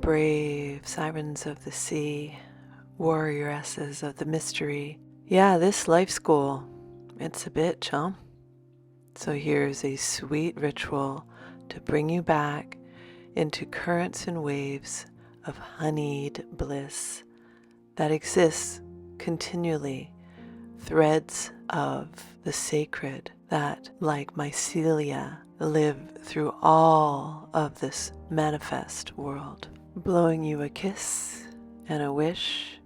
brave sirens of the sea, warrioresses of the mystery. Yeah, this life school, it's a bitch, huh? So here's a sweet ritual to bring you back into currents and waves of honeyed bliss that exists continually, threads of the sacred that, like mycelia, live through all of this manifest world, blowing you a kiss and a wish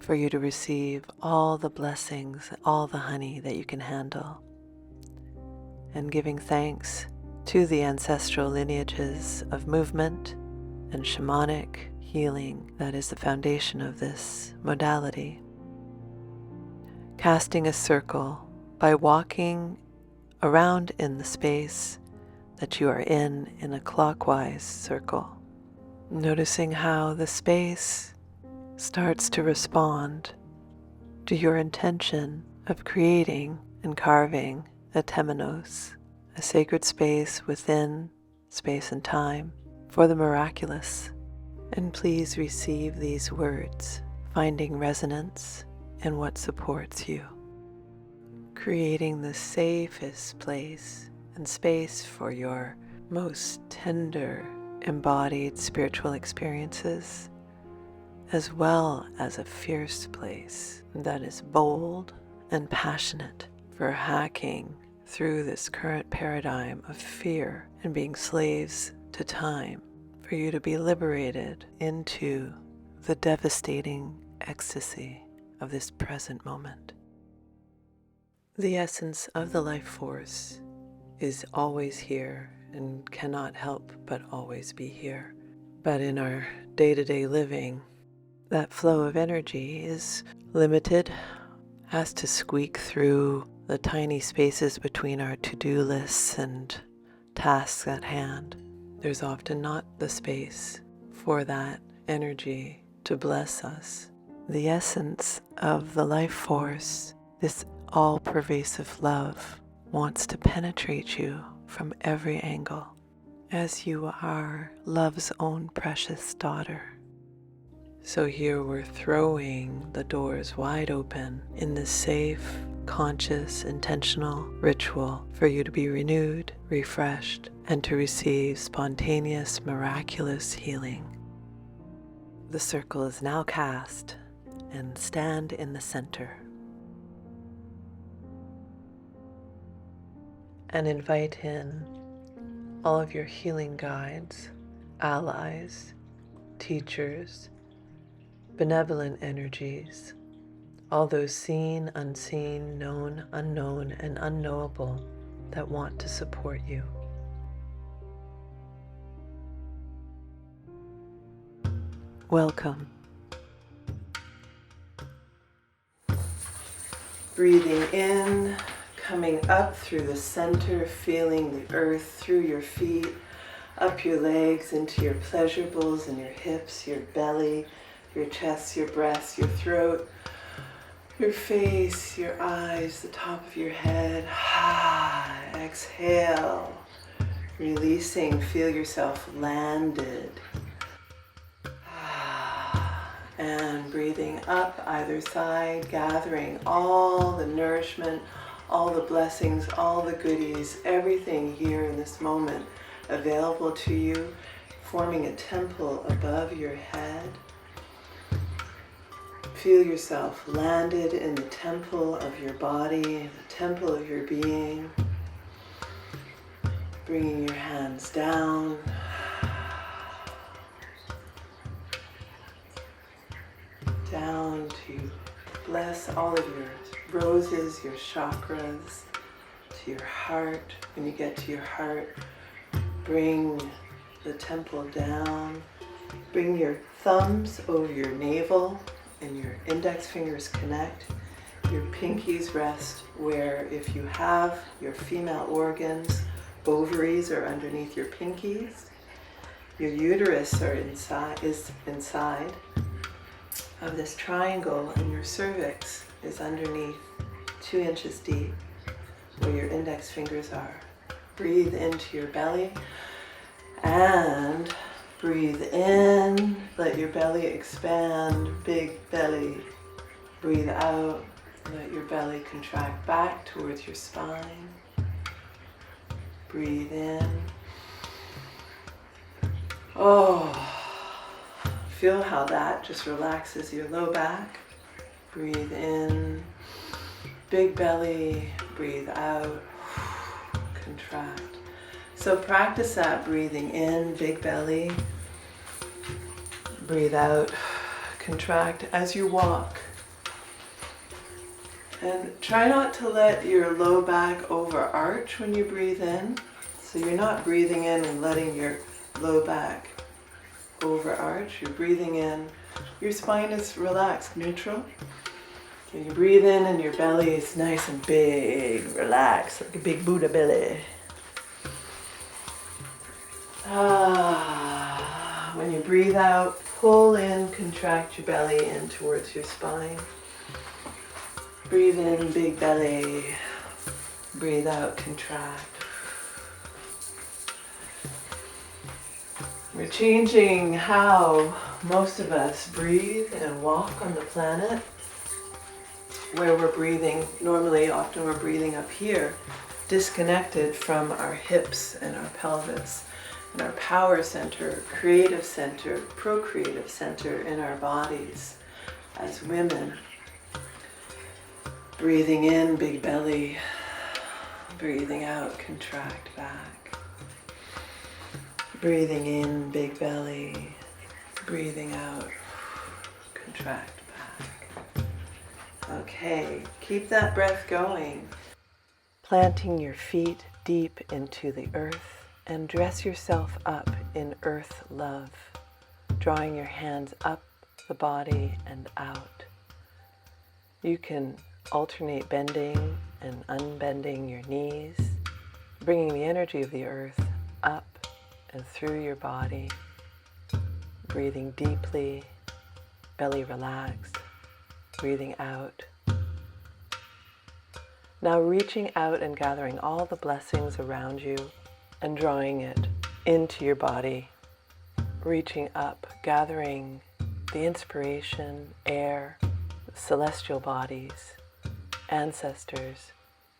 for you to receive all the blessings, all the honey that you can handle, and giving thanks to the ancestral lineages of movement and shamanic healing that is the foundation of this modality. Casting a circle by walking around in the space that you are in a clockwise circle, noticing how the space starts to respond to your intention of creating and carving a temenos, a sacred space within space and time for the miraculous. And please receive these words, finding resonance in what supports you. Creating the safest place and space for your most tender, embodied spiritual experiences, as well as a fierce place that is bold and passionate for hacking through this current paradigm of fear and being slaves to time, for you to be liberated into the devastating ecstasy of this present moment. The essence of the life force is always here and cannot help but always be here. But in our day-to-day living, that flow of energy is limited, has to squeak through the tiny spaces between our to-do lists and tasks at hand. There's often not the space for that energy to bless us. The essence of the life force, this all-pervasive love, wants to penetrate you from every angle, as you are love's own precious daughter. So here we're throwing the doors wide open in this safe, conscious, intentional ritual for you to be renewed, refreshed, and to receive spontaneous, miraculous healing. The circle is now cast, and stand in the center. And invite in all of your healing guides, allies, teachers, benevolent energies, all those seen, unseen, known, unknown, and unknowable that want to support you. Welcome. Breathing in, coming up through the center, feeling the earth through your feet, up your legs, into your pleasurables and your hips, your belly, your chest, your breast, your throat, your face, your eyes, the top of your head. Exhale, releasing, feel yourself landed. And breathing up either side, gathering all the nourishment, all the blessings, all the goodies, everything here in this moment available to you, forming a temple above your head. Feel yourself landed in the temple of your body, the temple of your being. Bringing your hands down. Down to bless all of your roses, your chakras, to your heart. When you get to your heart, bring the temple down. Bring your thumbs over your navel and your index fingers connect. Your pinkies rest where, if you have your female organs, ovaries are underneath your pinkies. Your uterus is inside of this triangle, and your cervix is underneath 2 inches deep where your index fingers are. Breathe into your belly and Breathe in, let your belly expand, big belly. Breathe out, let your belly contract back towards your spine. Breathe in. Oh, feel how that just relaxes your low back. Breathe in, big belly, breathe out, contract. So practice that breathing in, big belly, breathe out, contract as you walk. And try not to let your low back overarch when you breathe in. So you're not breathing in and letting your low back overarch. You're breathing in, your spine is relaxed, neutral. Okay, you breathe in and your belly is nice and big, relaxed, like a big Buddha belly. When you breathe out, pull in, contract your belly in towards your spine. Breathe in, big belly. Breathe out, contract. We're changing how most of us breathe and walk on the planet, where we're breathing, often we're breathing up here, disconnected from our hips and our pelvis and our power center, creative center, procreative center in our bodies as women. Breathing in, big belly. Breathing out, contract back. Breathing in, big belly. Breathing out, contract back. Okay, keep that breath going. Planting your feet deep into the earth and dress yourself up in earth love, drawing your hands up the body and out. You can alternate bending and unbending your knees, bringing the energy of the earth up and through your body, breathing deeply, belly relaxed, breathing out. Now reaching out and gathering all the blessings around you and drawing it into your body, reaching up, gathering the inspiration, air, celestial bodies, ancestors,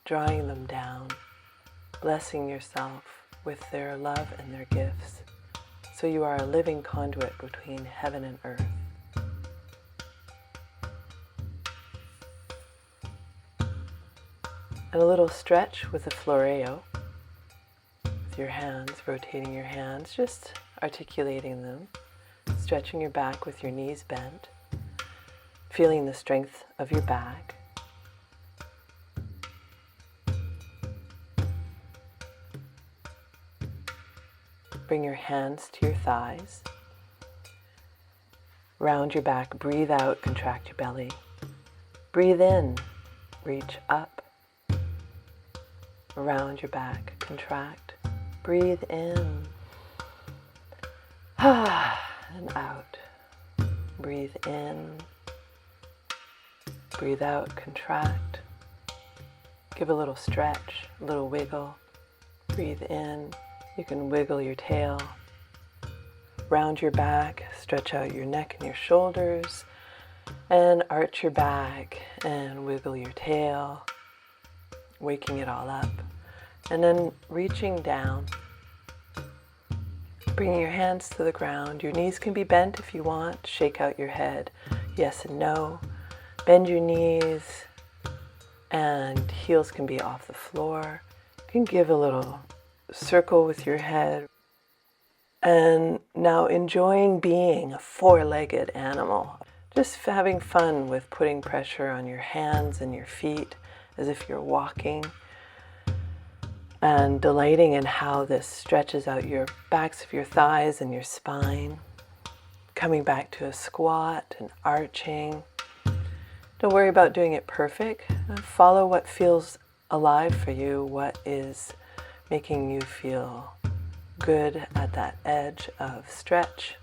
drawing them down, blessing yourself with their love and their gifts, so you are a living conduit between heaven and earth. And a little stretch with a floreo, with your hands, rotating your hands, just articulating them, stretching your back with your knees bent, feeling the strength of your back. Bring your hands to your thighs. Round your back, breathe out, contract your belly. Breathe in, reach up. Around your back, contract. Breathe in. And out. Breathe in. Breathe out, contract. Give a little stretch, a little wiggle. Breathe in. You can wiggle your tail. Round your back, stretch out your neck and your shoulders, and arch your back and wiggle your tail, waking it all up. And then reaching down, bringing your hands to the ground. Your knees can be bent if you want. Shake out your head, yes and no. Bend your knees, and heels can be off the floor. You can give a little circle with your head. And now enjoying being a four-legged animal. Just having fun with putting pressure on your hands and your feet as if you're walking. And delighting in how this stretches out your backs of your thighs and your spine. Coming back to a squat and arching. Don't worry about doing it perfect. Follow what feels alive for you, what is making you feel good at that edge of stretch.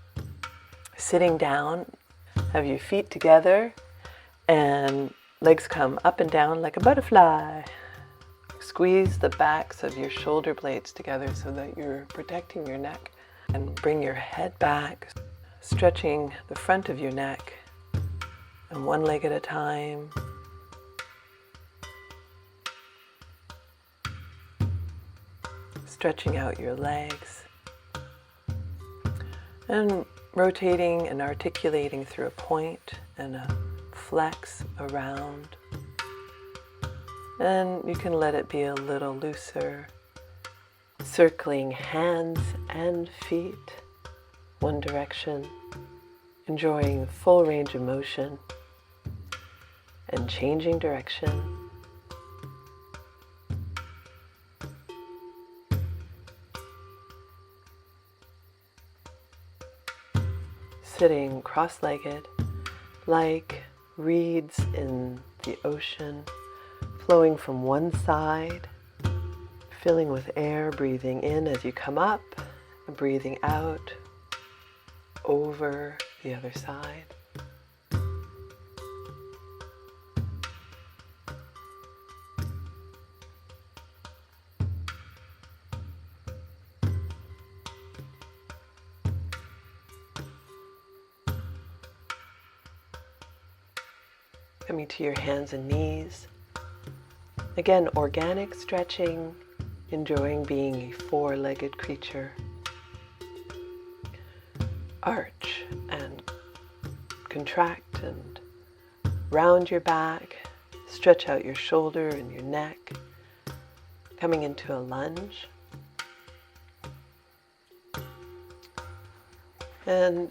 Sitting down, have your feet together and legs come up and down like a butterfly. Squeeze the backs of your shoulder blades together so that you're protecting your neck And bring your head back, stretching the front of your neck, and one leg at a time. Stretching out your legs. And rotating and articulating through a point and a flex around. And you can let it be a little looser. Circling hands and feet one direction, enjoying full range of motion and changing direction. Sitting cross-legged like reeds in the ocean, flowing from one side, filling with air, breathing in as you come up, and breathing out over the other side. Coming to your hands and knees. Again, organic stretching, enjoying being a four-legged creature. Arch and contract and round your back. Stretch out your shoulder and your neck. Coming into a lunge. And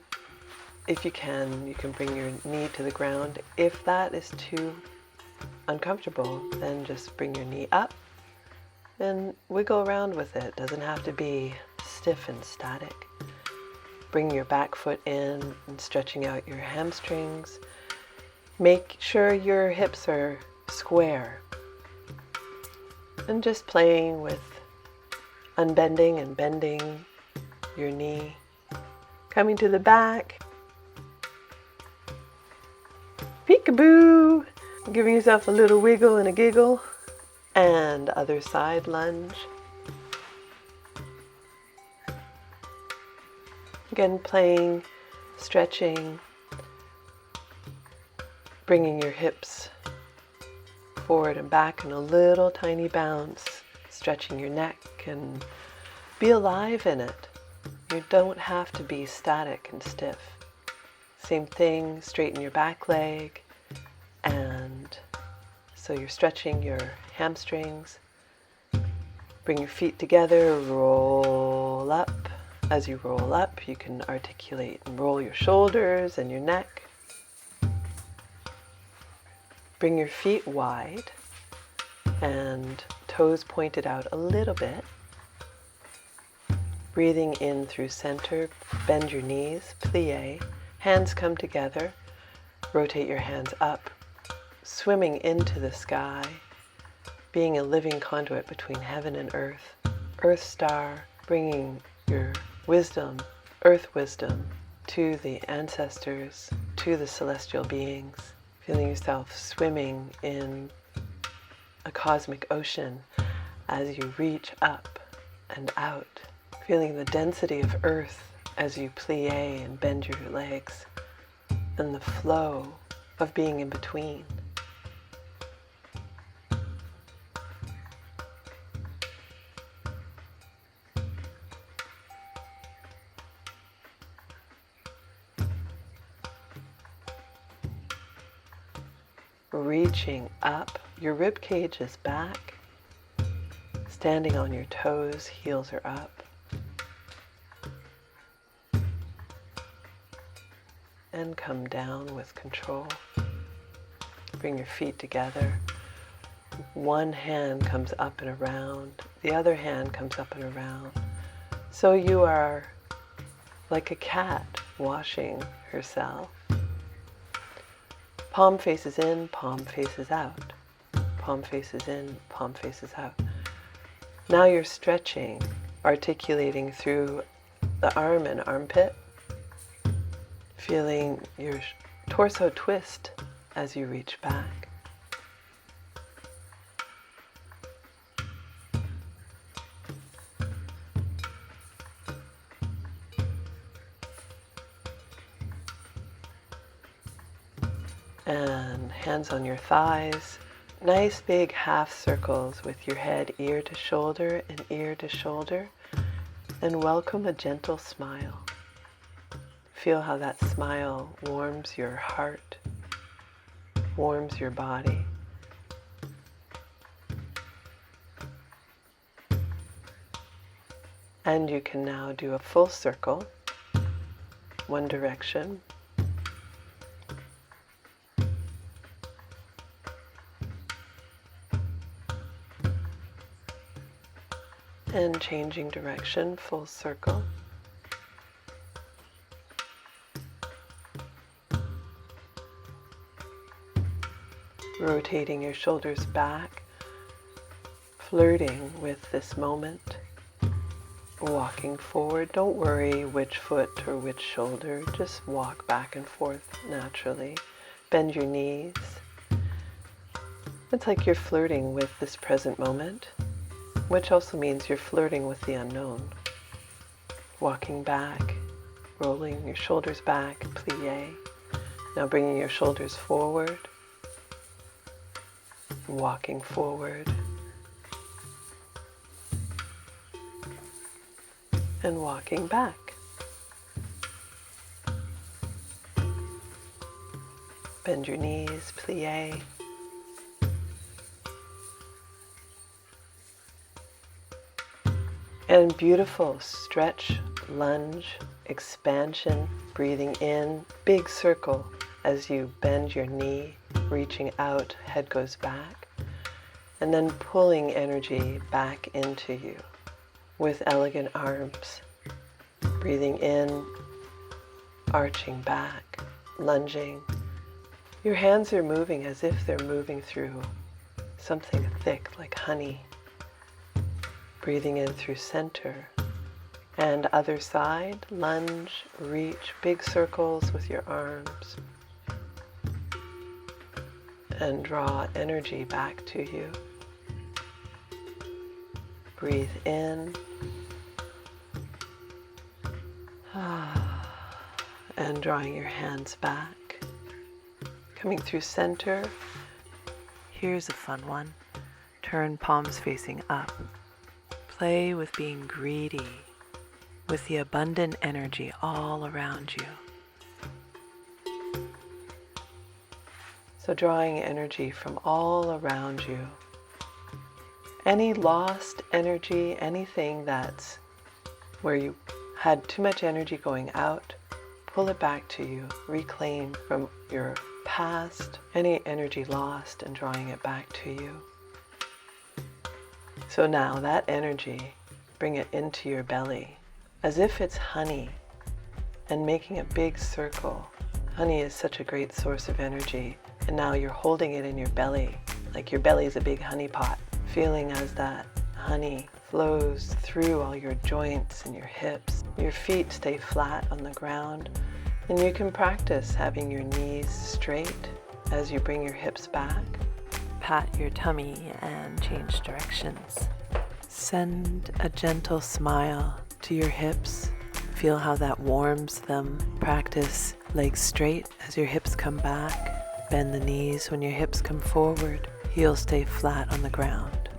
if you can bring your knee to the ground. If that is too uncomfortable, then just bring your knee up and wiggle around with it. Doesn't have to be stiff and static. Bring your back foot in and stretching out your hamstrings. Make sure your hips are square. And just playing with unbending and bending your knee. Coming to the back. Peekaboo! Giving yourself a little wiggle and a giggle. And other side lunge. Again, playing, stretching, bringing your hips forward and back in a little tiny bounce, stretching your neck and be alive in it. You don't have to be static and stiff. Same thing, straighten your back leg, and so you're stretching your hamstrings. Bring your feet together, roll up. As you roll up, you can articulate and roll your shoulders and your neck. Bring your feet wide and toes pointed out a little bit. Breathing in through center, bend your knees, plie. Hands come together, rotate your hands up, swimming into the sky, being a living conduit between heaven and earth. Earth star, bringing your wisdom, earth wisdom, to the ancestors, to the celestial beings. Feeling yourself swimming in a cosmic ocean as you reach up and out. Feeling the density of earth as you plie and bend your legs, and the flow of being in between. Reaching up, your rib cage is back, standing on your toes, heels are up. And come down with control. Bring your feet together. One hand comes up and around, the other hand comes up and around. So you are like a cat washing herself. Palm faces in, palm faces out. Palm faces in, palm faces out. Now you're stretching, articulating through the arm and armpit. Feeling your torso twist as you reach back. And hands on your thighs. Nice big half circles with your head ear to shoulder and ear to shoulder. And welcome a gentle smile. Feel how that smile warms your heart, warms your body. And you can now do a full circle, one direction. And changing direction, full circle. Rotating your shoulders back, flirting with this moment. Walking forward, don't worry which foot or which shoulder, just walk back and forth naturally. Bend your knees. It's like you're flirting with this present moment, which also means you're flirting with the unknown. Walking back, rolling your shoulders back, plie. Now bringing your shoulders forward, walking forward, and walking back. Bend your knees, plie. And beautiful stretch, lunge, expansion, breathing in, big circle as you bend your knee, reaching out, head goes back, and then pulling energy back into you with elegant arms. Breathing in, arching back, lunging. Your hands are moving as if they're moving through something thick like honey. Breathing in through center. And other side, lunge, reach, big circles with your arms. And draw energy back to you. Breathe in. And drawing your hands back. Coming through center. Here's a fun one. Turn palms facing up. Play with being greedy, with the abundant energy all around you. So drawing energy from all around you. Any lost energy, anything that's where you had too much energy going out, pull it back to you. Reclaim from your past any energy lost and drawing it back to you. So now that energy, bring it into your belly as if it's honey and making a big circle. Honey is such a great source of energy, and now you're holding it in your belly like your belly is a big honey pot, feeling as that honey flows through all your joints and your hips. Your feet stay flat on the ground, and you can practice having your knees straight as you bring your hips back. Pat your tummy and change directions. Send a gentle smile to your hips. Feel how that warms them. Practice legs straight as your hips come back. Bend the knees when your hips come forward. Heels stay flat on the ground.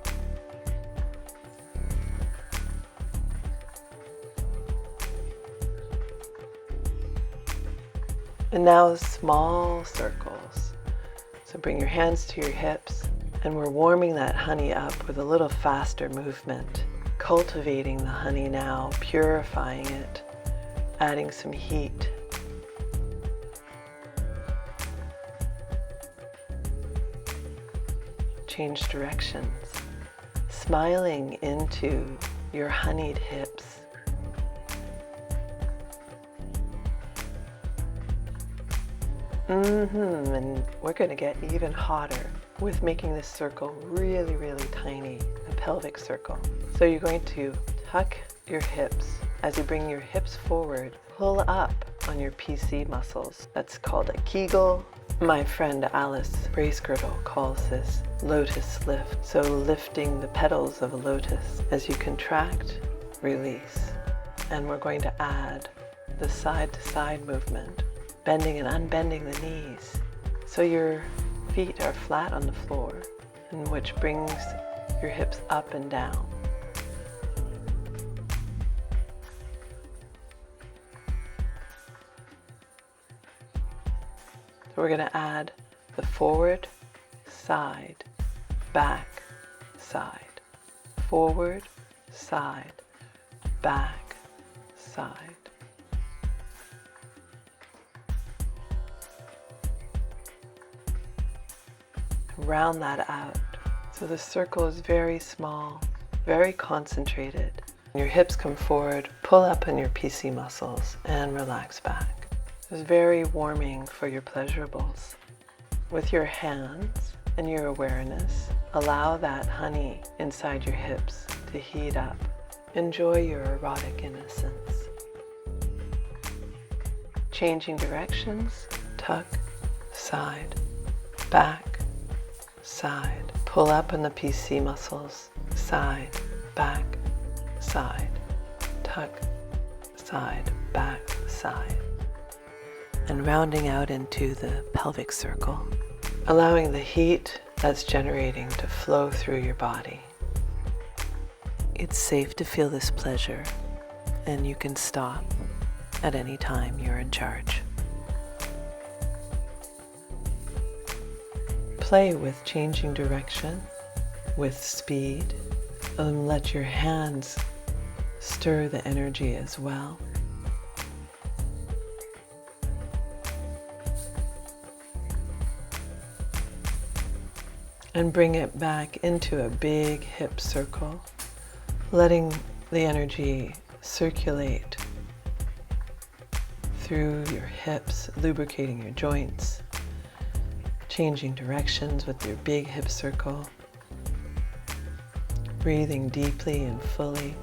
And now small circles. So bring your hands to your hips, and we're warming that honey up with a little faster movement. Cultivating the honey now, purifying it, adding some heat. Change directions. Smiling into your honeyed hips. And we're going to get even hotter with making this circle really, really tiny, a pelvic circle. So you're going to tuck your hips. As you bring your hips forward, pull up on your PC muscles. That's called a Kegel. My friend Alice Bracegirdle calls this lotus lift. So lifting the petals of a lotus. As you contract, release. And we're going to add the side to side movement. Bending and unbending the knees. So your feet are flat on the floor, and which brings your hips up and down. So we're going to add the forward, side, back, side, forward, side, back, side. Round that out. So the circle is very small, very concentrated. Your hips come forward, pull up on your PC muscles, and relax back. It's very warming for your pleasurables. With your hands and your awareness, allow that honey inside your hips to heat up. Enjoy your erotic innocence. Changing directions, tuck, side, back, side. Pull up on the PC muscles, side, back, side, tuck, side, back, side. And rounding out into the pelvic circle, allowing the heat that's generating to flow through your body. It's safe to feel this pleasure, and you can stop at any time. You're in charge. Play with changing direction, with speed, and let your hands stir the energy as well. And bring it back into a big hip circle, letting the energy circulate through your hips, lubricating your joints, changing directions with your big hip circle, breathing deeply and fully,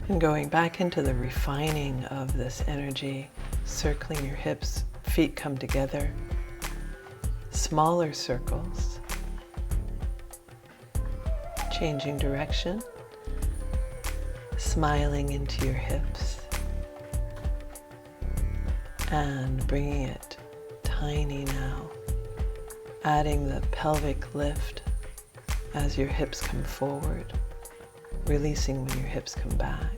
and going back into the refining of this energy, circling your hips, feet come together, smaller circles, changing direction, smiling into your hips, and bringing it tiny now, adding the pelvic lift as your hips come forward, releasing when your hips come back,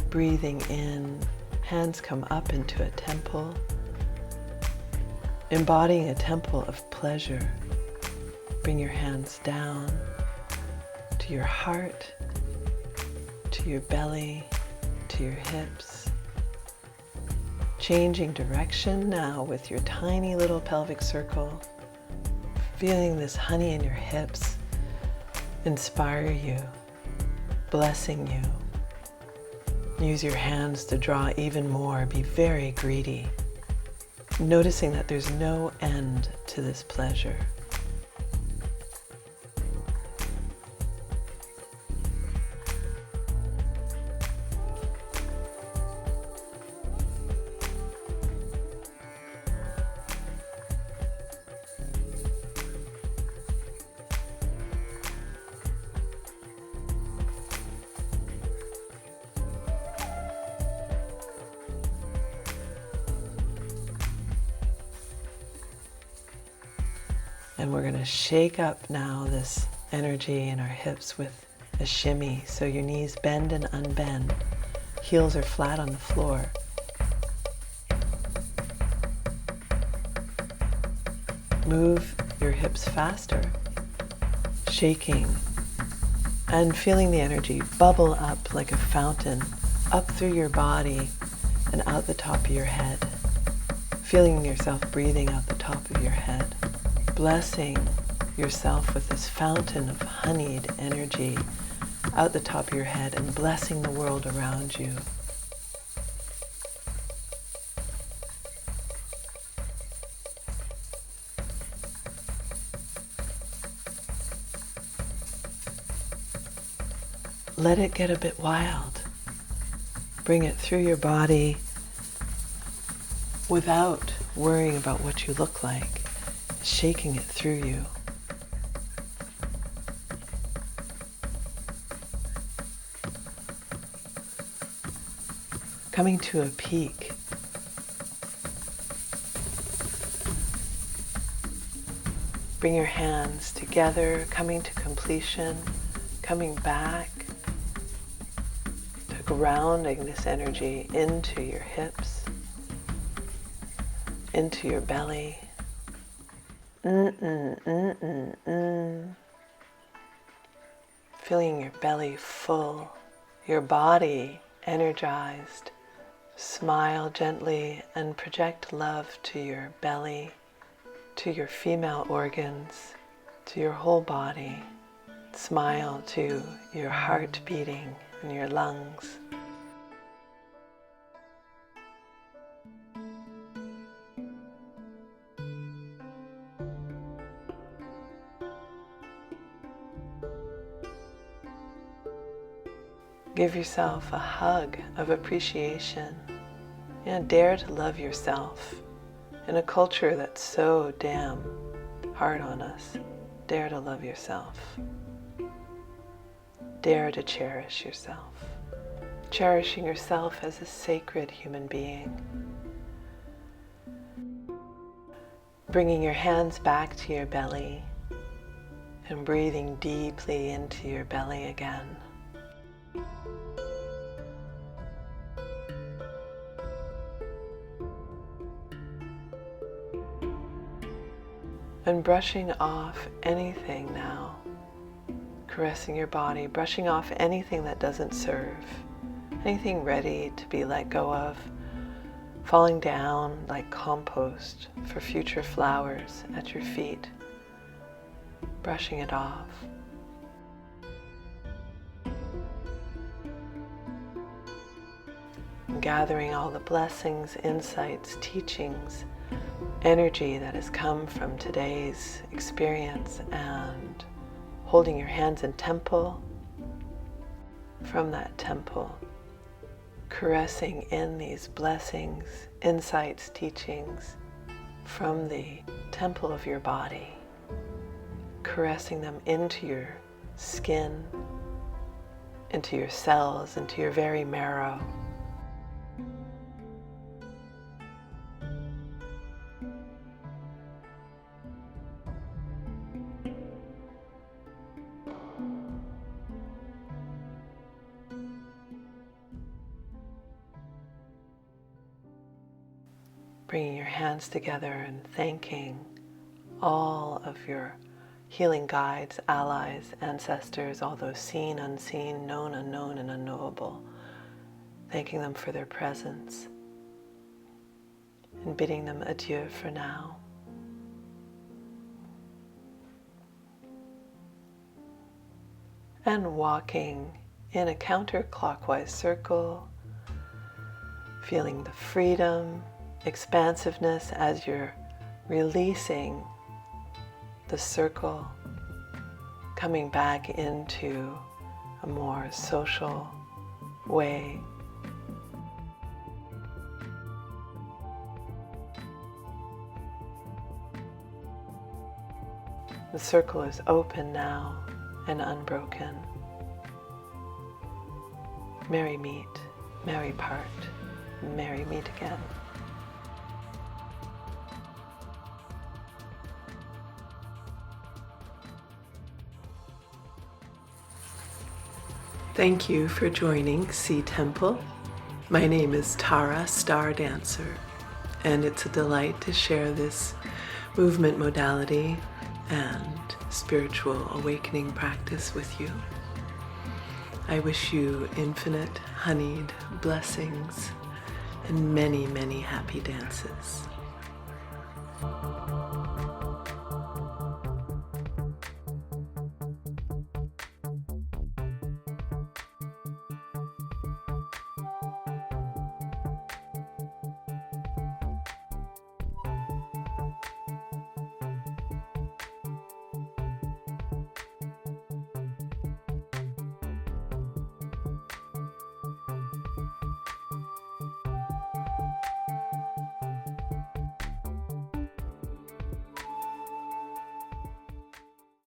breathing in, hands come up into a temple, embodying a temple of pleasure. Bring your hands down to your heart, to your belly, to your hips. Changing direction now with your tiny little pelvic circle. Feeling this honey in your hips inspire you, blessing you. Use your hands to draw even more. Be very greedy. Noticing that there's no end to this pleasure. And we're going to shake up now this energy in our hips with a shimmy. So your knees bend and unbend. Heels are flat on the floor. Move your hips faster, shaking and feeling the energy bubble up like a fountain up through your body and out the top of your head. Feeling yourself breathing out the top of your head. Blessing yourself with this fountain of honeyed energy out the top of your head and blessing the world around you. Let it get a bit wild. Bring it through your body without worrying about what you look like. Shaking it through you. Coming to a peak. Bring your hands together, coming to completion, coming back to grounding this energy into your hips, into your belly. Feeling your belly full, your body energized. Smile gently and project love to your belly, to your female organs, to your whole body. Smile to your heart beating and your lungs. Give yourself a hug of appreciation. And dare to love yourself. In a culture that's so damn hard on us, dare to love yourself. Dare to cherish yourself. Cherishing yourself as a sacred human being. Bringing your hands back to your belly and breathing deeply into your belly again. And brushing off anything now, caressing your body, brushing off anything that doesn't serve, anything ready to be let go of, falling down like compost for future flowers at your feet, brushing it off. And gathering all the blessings, insights, teachings, energy that has come from today's experience, and holding your hands in temple. From that temple, caressing in these blessings, insights, teachings from the temple of your body, caressing them into your skin, into your cells, into your very marrow. Bringing your hands together and thanking all of your healing guides, allies, ancestors, all those seen, unseen, known, unknown, and unknowable. Thanking them for their presence and bidding them adieu for now. And walking in a counterclockwise circle, feeling the freedom, expansiveness as you're releasing the circle, coming back into a more social way. The circle is open now and unbroken. Merry meet, merry part, merry meet again. Thank you for joining Sea Temple. My name is TaraStar Dancer, and it's a delight to share this movement modality and spiritual awakening practice with you. I wish you infinite honeyed blessings and many, many happy dances.